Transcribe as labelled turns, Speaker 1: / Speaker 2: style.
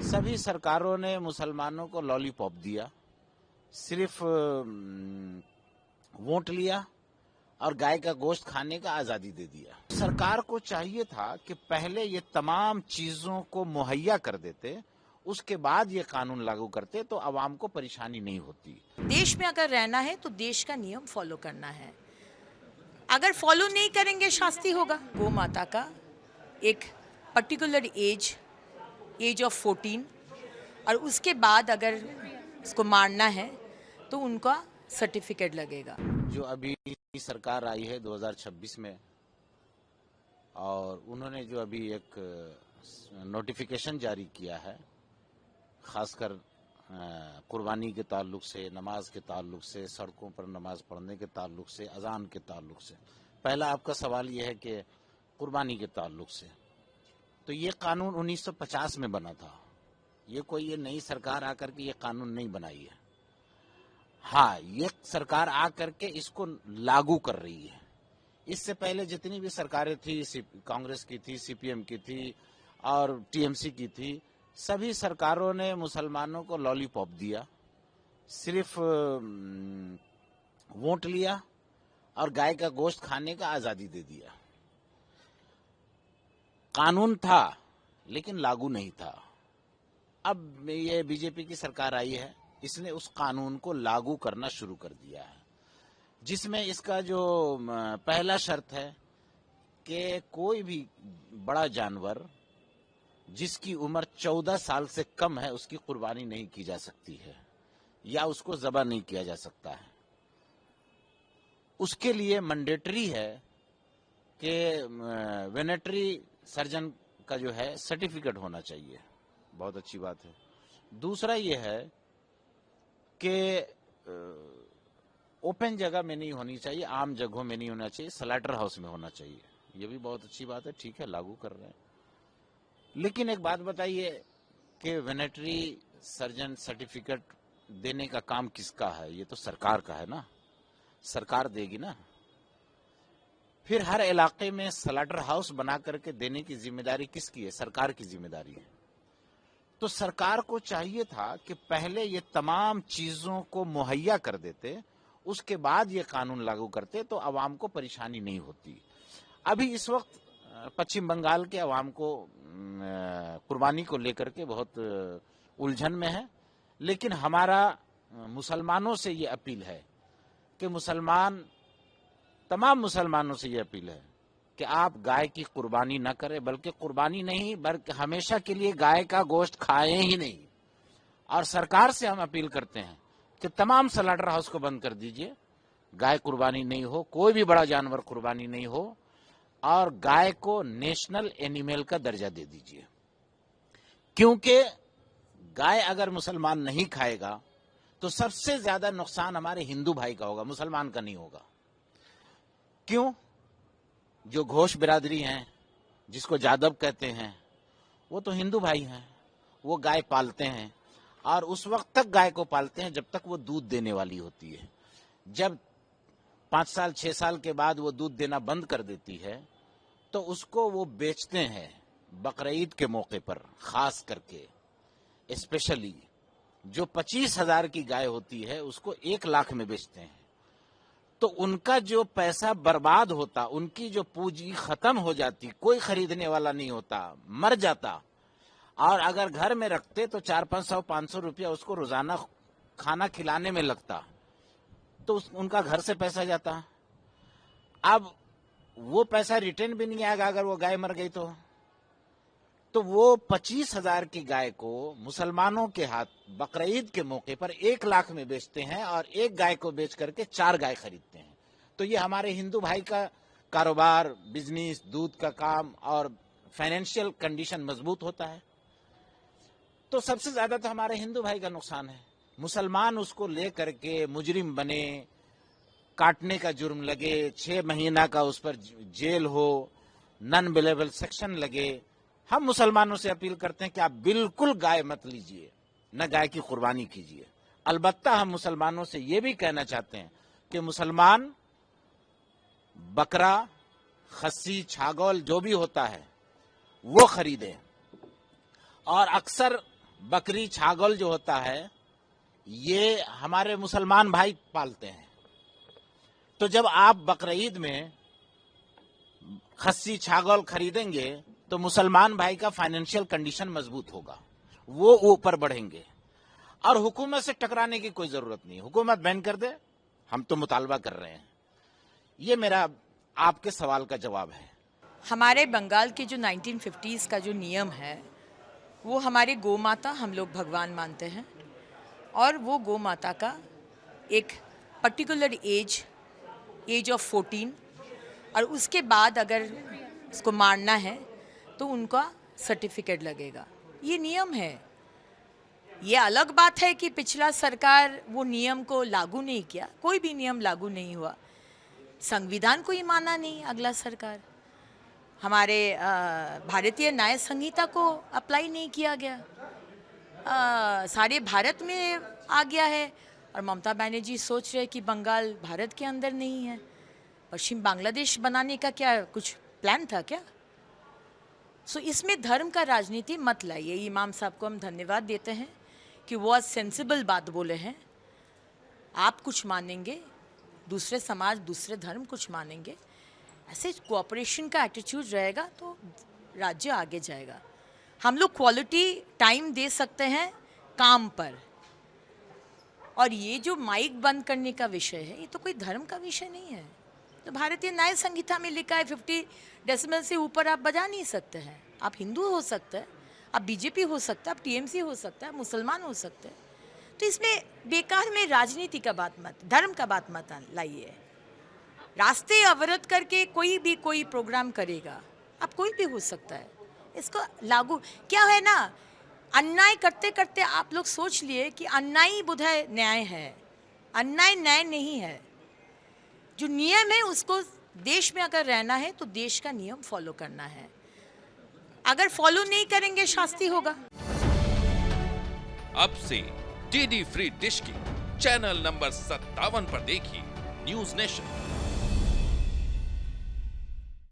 Speaker 1: सभी सरकारों ने मुसलमानों को लॉलीपॉप दिया, सिर्फ वोट लिया और गाय का गोश्त खाने का आजादी दे दिया। सरकार को चाहिए था कि पहले ये तमाम चीजों को मुहैया कर देते, उसके बाद ये कानून लागू करते तो आवाम को परेशानी नहीं होती।
Speaker 2: देश में अगर रहना है तो देश का नियम फॉलो करना है। अगर फॉलो नहीं करेंगे शास्ति होगा। गौ माता का एक पर्टिकुलर एज ऑफ 14 और उसके बाद अगर उसको मारना है तो उनका सर्टिफिकेट लगेगा।
Speaker 1: जो अभी सरकार आई है 2026 में, और उन्होंने जो अभी एक नोटिफिकेशन जारी किया है, खासकर कुर्बानी के ताल्लुक से, नमाज के ताल्लुक से, सड़कों पर नमाज पढ़ने के ताल्लुक से, अजान के ताल्लुक से। पहला आपका सवाल यह है कि कुर्बानी के ताल्लुक से, तो ये कानून 1950 में बना था। ये कोई ये नई सरकार आकर के ये कानून नहीं बनाई है। हाँ, ये सरकार आकर के इसको लागू कर रही है। इससे पहले जितनी भी सरकारें थी, कांग्रेस की थी, सीपीएम की थी और टीएमसी की थी, सभी सरकारों ने मुसलमानों को लॉलीपॉप दिया, सिर्फ वोट लिया और गाय का गोश्त खाने का आजादी दे दिया। कानून था लेकिन लागू नहीं था। अब ये बीजेपी की सरकार आई है, इसने उस कानून को लागू करना शुरू कर दिया है, जिसमें इसका जो पहला शर्त है कि कोई भी बड़ा जानवर जिसकी उम्र 14 साल से कम है उसकी कुर्बानी नहीं की जा सकती है या उसको ज़बह नहीं किया जा सकता है। उसके लिए मैंडेटरी है कि वेटरनरी सर्जन का जो है सर्टिफिकेट होना चाहिए। बहुत अच्छी बात है। दूसरा ये है कि ओपन जगह में नहीं होनी चाहिए, आम जगहों में नहीं होना चाहिए, स्लॉटर हाउस में होना चाहिए। ये भी बहुत अच्छी बात है, ठीक है, लागू कर रहे हैं। लेकिन एक बात बताइए कि वेटरनरी सर्जन सर्टिफिकेट देने का काम किसका है? ये तो सरकार का है ना, सरकार देगी ना। फिर हर इलाके में स्लॉटर हाउस बना करके देने की जिम्मेदारी किसकी है? सरकार की जिम्मेदारी है। तो सरकार को चाहिए था कि पहले ये तमाम चीजों को मुहैया कर देते, उसके बाद ये कानून लागू करते तो आवाम को परेशानी नहीं होती। अभी इस वक्त पश्चिम बंगाल के आवाम को कुर्बानी को लेकर के बहुत उलझन में है, लेकिन हमारा मुसलमानों से ये अपील है कि तमाम मुसलमानों से ये अपील है कि आप गाय की कुर्बानी न करें, बल्कि कुर्बानी नहीं बल्कि हमेशा के लिए गाय का गोश्त खाएं ही नहीं। और सरकार से हम अपील करते हैं कि तमाम स्लॉटर हाउस को बंद कर दीजिए, गाय कुर्बानी नहीं हो, कोई भी बड़ा जानवर कुर्बानी नहीं हो, और गाय को नेशनल एनिमल का दर्जा दे दीजिए। क्योंकि गाय अगर मुसलमान नहीं खाएगा तो सबसे ज्यादा नुकसान हमारे हिंदू भाई का होगा, मुसलमान का नहीं होगा। क्यों? जो घोष बिरादरी हैं, जिसको जादव कहते हैं, वो तो हिंदू भाई हैं। वो गाय पालते हैं और उस वक्त तक गाय को पालते हैं जब तक वो दूध देने वाली होती है। जब 5 साल 6 साल के बाद वो दूध देना बंद कर देती है तो उसको वो बेचते हैं बकरीद के मौके पर, खास करके स्पेशली जो 25,000 की गाय होती है उसको 1 लाख में बेचते हैं। तो उनका जो पैसा बर्बाद होता, उनकी जो पूंजी खत्म हो जाती, कोई खरीदने वाला नहीं होता, मर जाता। और अगर घर में रखते तो 400-500 रुपया उसको रोजाना खाना खिलाने में लगता, तो उनका घर से पैसा जाता। अब वो पैसा रिटर्न भी नहीं आएगा अगर वो गाय मर गई तो वो 25,000 की गाय को मुसलमानों के हाथ बकरीद के मौके पर 1 लाख में बेचते हैं और एक गाय को बेच करके 4 गाय खरीदते हैं। तो ये हमारे हिंदू भाई का कारोबार, बिजनेस, दूध का काम और फाइनेंशियल कंडीशन मजबूत होता है। तो सबसे ज्यादा तो हमारे हिंदू भाई का नुकसान है। मुसलमान उसको ले करके मुजरिम बने, काटने का जुर्म लगे, 6 महीना का उस पर जेल हो, नॉन अवेलेबल सेक्शन लगे। हम मुसलमानों से अपील करते हैं कि आप बिल्कुल गाय मत लीजिए, न गाय की कुर्बानी कीजिए। अलबत्ता हम मुसलमानों से ये भी कहना चाहते हैं कि मुसलमान बकरा, खस्सी, छागल जो भी होता है वो खरीदें। और अक्सर बकरी छागल जो होता है ये हमारे मुसलमान भाई पालते हैं। तो जब आप बकरीद में खस्सी छागल खरीदेंगे तो मुसलमान भाई का फाइनेंशियल कंडीशन मजबूत होगा, वो ऊपर बढ़ेंगे। और हुकूमत से टकराने की कोई जरूरत नहीं, हुकूमत बैन कर दे, हम तो मुतालबा कर रहे हैं। ये मेरा आपके सवाल का जवाब है।
Speaker 2: हमारे बंगाल के जो 1950s का जो नियम है वो हमारे गौ माता हम लोग भगवान मानते हैं, और वो गौ माता का एक पर्टिकुलर एज ऑफ 14, और उसके बाद अगर उसको मारना है तो उनका सर्टिफिकेट लगेगा। ये नियम है। ये अलग बात है कि पिछला सरकार वो नियम को लागू नहीं किया, कोई भी नियम लागू नहीं हुआ, संविधान को ही माना नहीं अगला सरकार, हमारे भारतीय न्याय संहिता को अप्लाई नहीं किया गया, सारे भारत में आ गया है। और ममता बनर्जी सोच रहे कि बंगाल भारत के अंदर नहीं है, पश्चिम बांग्लादेश बनाने का क्या कुछ प्लान था क्या? सो इसमें धर्म का राजनीति मत लाइए। इमाम साहब को हम धन्यवाद देते हैं कि वो आज सेंसिबल बात बोले हैं। आप कुछ मानेंगे, दूसरे समाज दूसरे धर्म कुछ मानेंगे, ऐसे कोऑपरेशन का एटीट्यूड रहेगा तो राज्य आगे जाएगा। हम लोग क्वालिटी टाइम दे सकते हैं काम पर, और ये जो माइक बंद करने का विषय है ये तो कोई धर्म का विषय नहीं है। तो भारतीय न्याय संहिता में लिखा है 50 डेसिबल से ऊपर आप बजा नहीं सकते हैं। आप हिंदू हो सकते हैं, आप बीजेपी हो सकता है, आप टीएमसी हो सकता है, मुसलमान हो सकते हैं। तो इसमें बेकार में राजनीति का बात मत, धर्म का बात मत लाइए। रास्ते अवरुद्ध करके कोई भी कोई प्रोग्राम करेगा, अब कोई भी हो सकता है, इसको लागू क्या है ना, अन्याय करते करते आप लोग सोच लिए कि अन्याय ही बुधाय न्याय है। अन्याय न्याय नहीं है। जो नियम है उसको, देश में अगर रहना है तो देश का नियम फॉलो करना है। अगर फॉलो नहीं करेंगे शास्ति होगा।
Speaker 3: अब से डीडी फ्री डिश की चैनल नंबर 57 पर देखिए न्यूज नेशन।